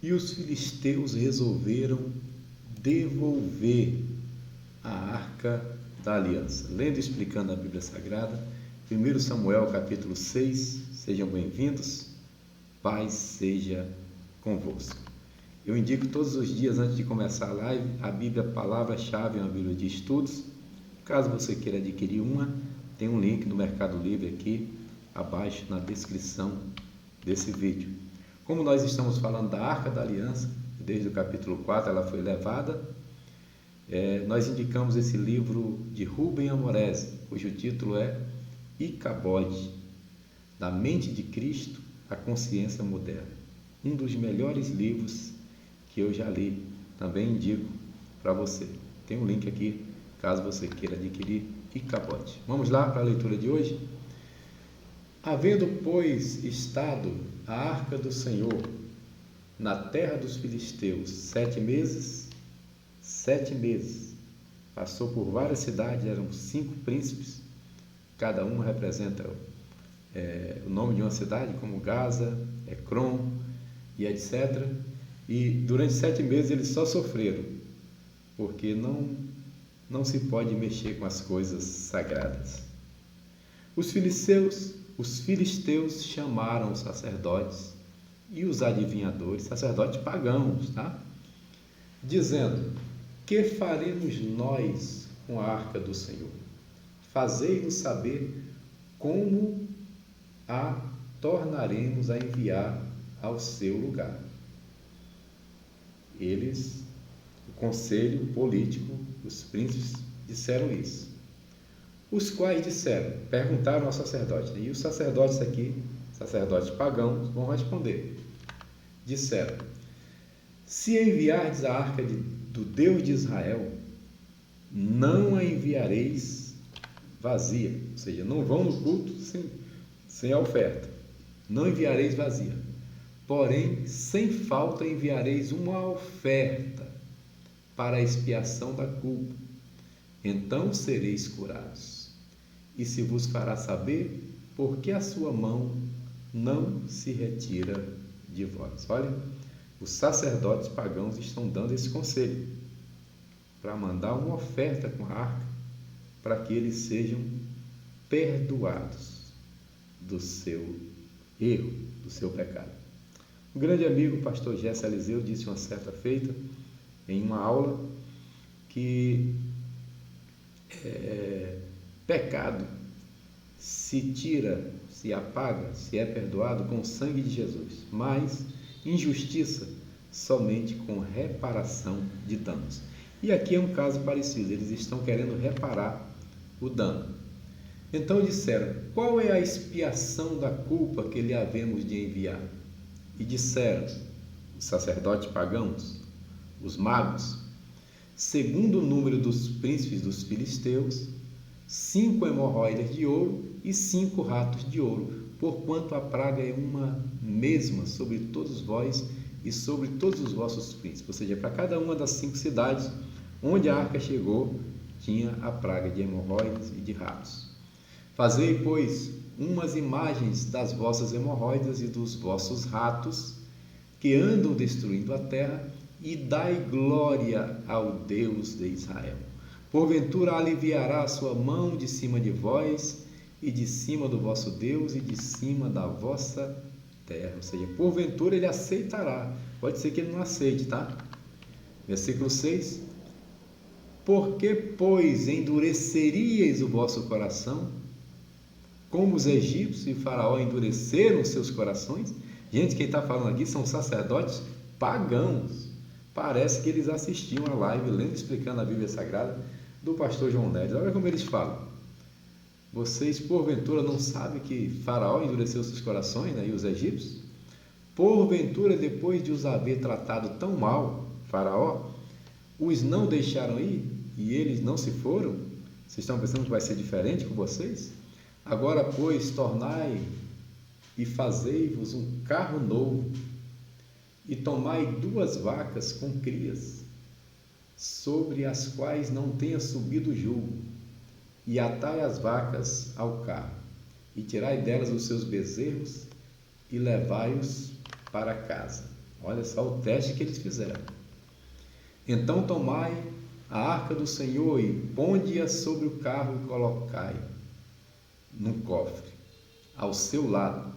E os filisteus resolveram devolver a Arca da Aliança. Lendo e explicando a Bíblia Sagrada, 1 Samuel capítulo 6, sejam bem-vindos, paz seja convosco. Eu indico todos os dias, antes de começar a live, a Bíblia Palavra-Chave, uma Bíblia de estudos. Caso você queira adquirir uma, tem um link no Mercado Livre aqui abaixo na descrição desse vídeo. Como nós estamos falando da Arca da Aliança, desde o capítulo 4 ela foi levada, nós indicamos esse livro de Rubem Amorese, cujo título é Icabode, da mente de Cristo à consciência moderna. Um dos melhores livros que eu já li, também indico para você. Tem um link aqui, caso você queira adquirir Icabode. Vamos lá para a leitura de hoje? Havendo, pois, estado a arca do Senhor na terra dos filisteus 7 meses, passou por várias cidades, eram 5 príncipes, cada um representa o nome de uma cidade, como Gaza, Ecrom e etc. E durante 7 meses eles só sofreram, porque não se pode mexer com as coisas sagradas. Os filisteus chamaram os sacerdotes e os adivinhadores, sacerdotes pagãos, tá? Dizendo: que faremos nós com a arca do Senhor? Fazei-nos saber como a tornaremos a enviar ao seu lugar. Eles, o conselho político, os príncipes, disseram isso. Os quais perguntaram ao sacerdote, e os sacerdotes aqui, sacerdotes pagãos, vão responder. Disseram: se enviardes a arca do Deus de Israel, não a enviareis vazia, ou seja, não vão no culto sem a oferta, não enviareis vazia, porém, sem falta enviareis uma oferta para a expiação da culpa, então sereis curados. E se vos fará saber por que a sua mão não se retira de vós. Olha, os sacerdotes pagãos estão dando esse conselho para mandar uma oferta com a arca para que eles sejam perdoados do seu erro, do seu pecado. Um grande amigo, o pastor Jesse Eliseu, disse uma certa feita em uma aula que pecado se tira, se apaga, se é perdoado com o sangue de Jesus, mas injustiça somente com reparação de danos. E aqui é um caso parecido, eles estão querendo reparar o dano. Então disseram: qual é a expiação da culpa que lhe havemos de enviar? E disseram os sacerdotes pagãos, os magos, segundo o número dos príncipes dos filisteus, 5 hemorroidas de ouro e 5 ratos de ouro, porquanto a praga é uma mesma sobre todos vós e sobre todos os vossos príncipes. Ou seja, para cada uma das 5 cidades onde a arca chegou, tinha a praga de hemorroidas e de ratos. Fazei, pois, umas imagens das vossas hemorroidas e dos vossos ratos, que andam destruindo a terra, e dai glória ao Deus de Israel. Porventura aliviará a sua mão de cima de vós, e de cima do vosso Deus, e de cima da vossa terra. Ou seja, porventura ele aceitará. Pode ser que ele não aceite, tá? Versículo 6. Porque, pois, endureceríeis o vosso coração, como os egípcios e Faraó endureceram os seus corações? Gente, quem está falando aqui são sacerdotes pagãos. Parece que eles assistiam a live, lendo e explicando a Bíblia Sagrada, do pastor João Neves. Olha como eles falam: vocês porventura não sabem que Faraó endureceu seus corações, né, e os egípcios? Porventura, depois de os haver tratado tão mal, Faraó, os não deixaram ir e eles não se foram? Vocês estão pensando que vai ser diferente com vocês? Agora, pois, tornai e fazei-vos um carro novo, e tomai 2 vacas com crias, sobre as quais não tenha subido julgo, e atai as vacas ao carro, e tirai delas os seus bezerros, e levai-os para casa. Olha só o teste que eles fizeram. Então tomai a arca do Senhor e ponde-a sobre o carro e colocai no cofre, ao seu lado.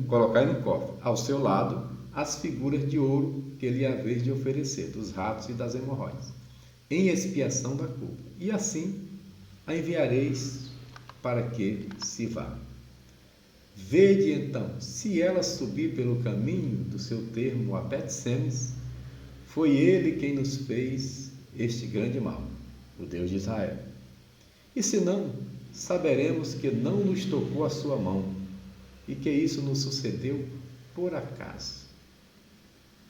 Colocai no cofre, ao seu lado, as figuras de ouro que lhe haveis de oferecer, dos ratos e das hemorroidas, em expiação da culpa. E assim a enviareis para que se vá. Vede então, se ela subir pelo caminho do seu termo a Bet-Semes, foi ele quem nos fez este grande mal, o Deus de Israel. E se não, saberemos que não nos tocou a sua mão, e que isso nos sucedeu por acaso.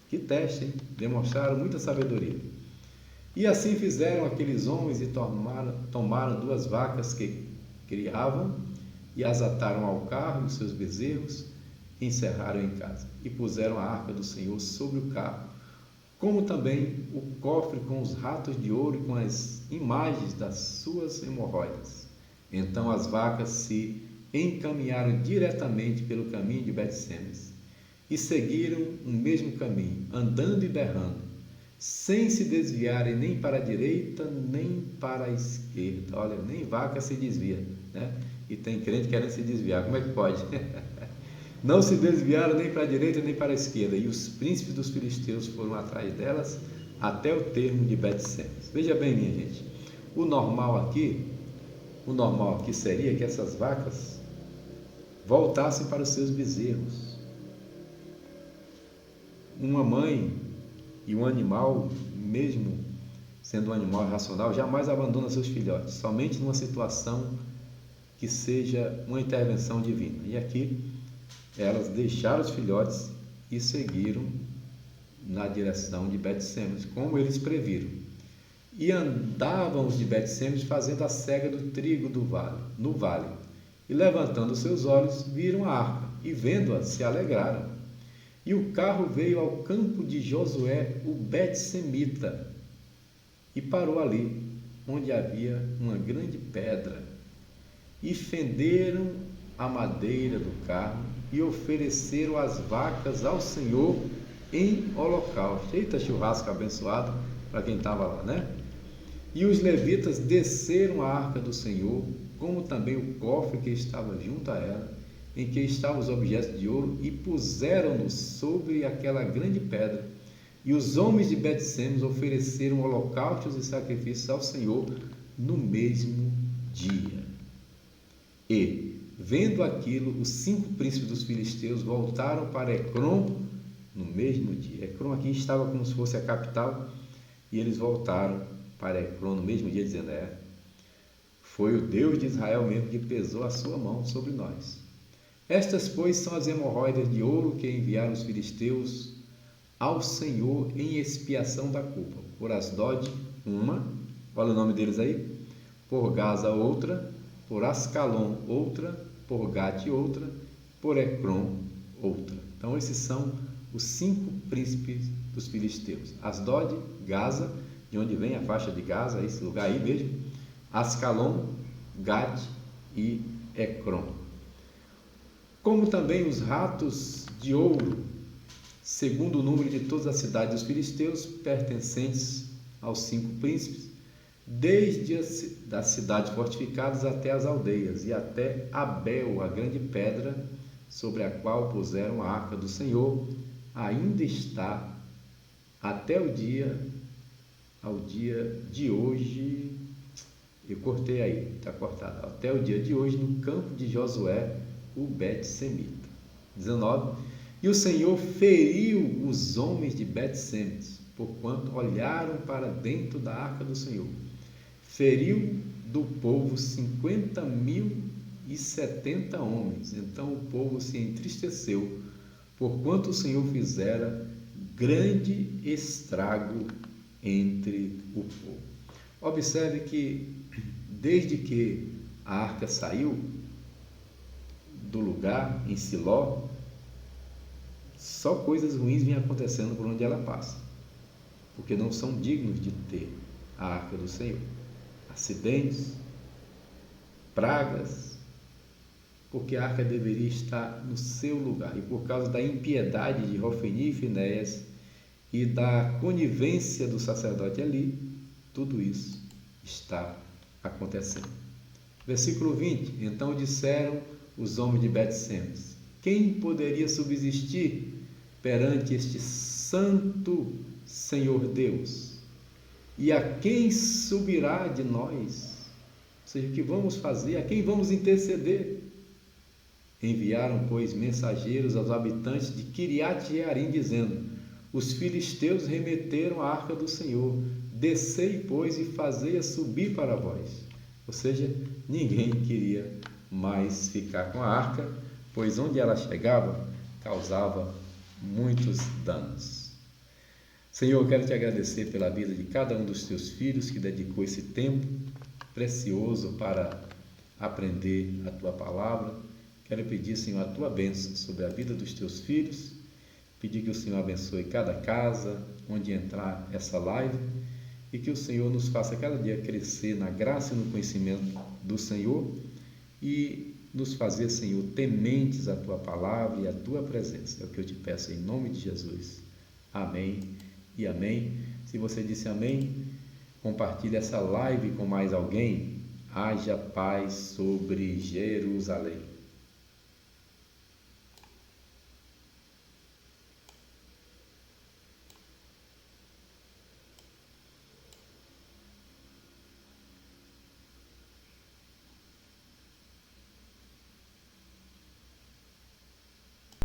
Que teste, hein? Demonstraram muita sabedoria. E assim fizeram aqueles homens e tomaram 2 vacas que criavam e as ataram ao carro e os seus bezerros e encerraram em casa. E puseram a arca do Senhor sobre o carro, como também o cofre com os ratos de ouro e com as imagens das suas hemorroidas. Então as vacas se encaminharam diretamente pelo caminho de Bet-Semes e seguiram o mesmo caminho, andando e berrando, sem se desviarem nem para a direita nem para a esquerda. Olha, nem vaca se desvia, né? E tem crente querendo se desviar, como é que pode? Não se desviaram nem para a direita nem para a esquerda, e os príncipes dos filisteus foram atrás delas até o termo de Bet-Semes. Veja bem, minha gente, o normal aqui seria que essas vacas voltassem para os seus bezerros. Uma mãe e um animal, mesmo sendo um animal racional, jamais abandona seus filhotes, somente numa situação que seja uma intervenção divina. E aqui elas deixaram os filhotes e seguiram na direção de Bet-Semes, como eles previram. E andavam os de Bet-Semes fazendo a cega do trigo no vale. E levantando seus olhos, viram a arca, e vendo-a, se alegraram. E o carro veio ao campo de Josué, o Bet-Semita, e parou ali, onde havia uma grande pedra. E fenderam a madeira do carro e ofereceram as vacas ao Senhor em holocausto. Eita, churrasco abençoado para quem estava lá, né? E os levitas desceram a arca do Senhor, como também o cofre que estava junto a ela, em que estavam os objetos de ouro, e puseram-nos sobre aquela grande pedra. E os homens de Bet-Semes ofereceram holocaustos e sacrifícios ao Senhor no mesmo dia. E, vendo aquilo, os 5 príncipes dos filisteus voltaram para Ecrom no mesmo dia. Ecrom aqui estava como se fosse a capital, e eles voltaram para Ecrom no mesmo dia, dizendo: foi o Deus de Israel mesmo que pesou a sua mão sobre nós. Estas, pois, são as hemorroidas de ouro que enviaram os filisteus ao Senhor em expiação da culpa. Por Asdod, uma, olha o nome deles aí, por Gaza, outra, por Ascalon, outra, por Gate, outra, por Ecrom, outra. Então esses são os 5 príncipes dos filisteus: Asdod, Gaza, de onde vem a faixa de Gaza, esse lugar aí mesmo, Ascalon, Gate e Ecrom. Como também os ratos de ouro, segundo o número de todas as cidades dos filisteus, pertencentes aos 5 príncipes, desde as cidades fortificadas até as aldeias, e até Abel, a grande pedra sobre a qual puseram a arca do Senhor, ainda está até ao dia de hoje. Eu cortei aí, está cortado. Até o dia de hoje, no campo de Josué, o Bet-Semita. 19. E o Senhor feriu os homens de Bet-Semes, porquanto olharam para dentro da arca do Senhor. Feriu do povo 50.070 homens. Então o povo se entristeceu, porquanto o Senhor fizera grande estrago entre o povo. Observe que desde que a arca saiu do lugar em Siló, só coisas ruins vêm acontecendo por onde ela passa, porque não são dignos de ter a arca do Senhor. Acidentes, pragas, porque a arca deveria estar no seu lugar. E por causa da impiedade de Hofni e Finéias e da conivência do sacerdote ali, tudo isso está acontecendo. Versículo 20. Então disseram os homens de Bet-Semes: quem poderia subsistir perante este santo Senhor Deus? E a quem subirá de nós? Ou seja, o que vamos fazer? A quem vamos interceder? Enviaram, pois, mensageiros aos habitantes de Quiriate-Jearim, dizendo: os filisteus remeteram a arca do Senhor. Descei, pois, e fazei-a subir para vós. Ou seja, ninguém queria mais ficar com a arca, pois onde ela chegava, causava muitos danos. Senhor, eu quero te agradecer pela vida de cada um dos teus filhos que dedicou esse tempo precioso para aprender a tua palavra. Quero pedir, Senhor, a tua bênção sobre a vida dos teus filhos, pedir que o Senhor abençoe cada casa onde entrar essa live e que o Senhor nos faça cada dia crescer na graça e no conhecimento do Senhor e nos fazer, Senhor, tementes à tua palavra e à tua presença. É o que eu te peço em nome de Jesus. Amém e amém. Se você disse amém, compartilhe essa live com mais alguém. Haja paz sobre Jerusalém.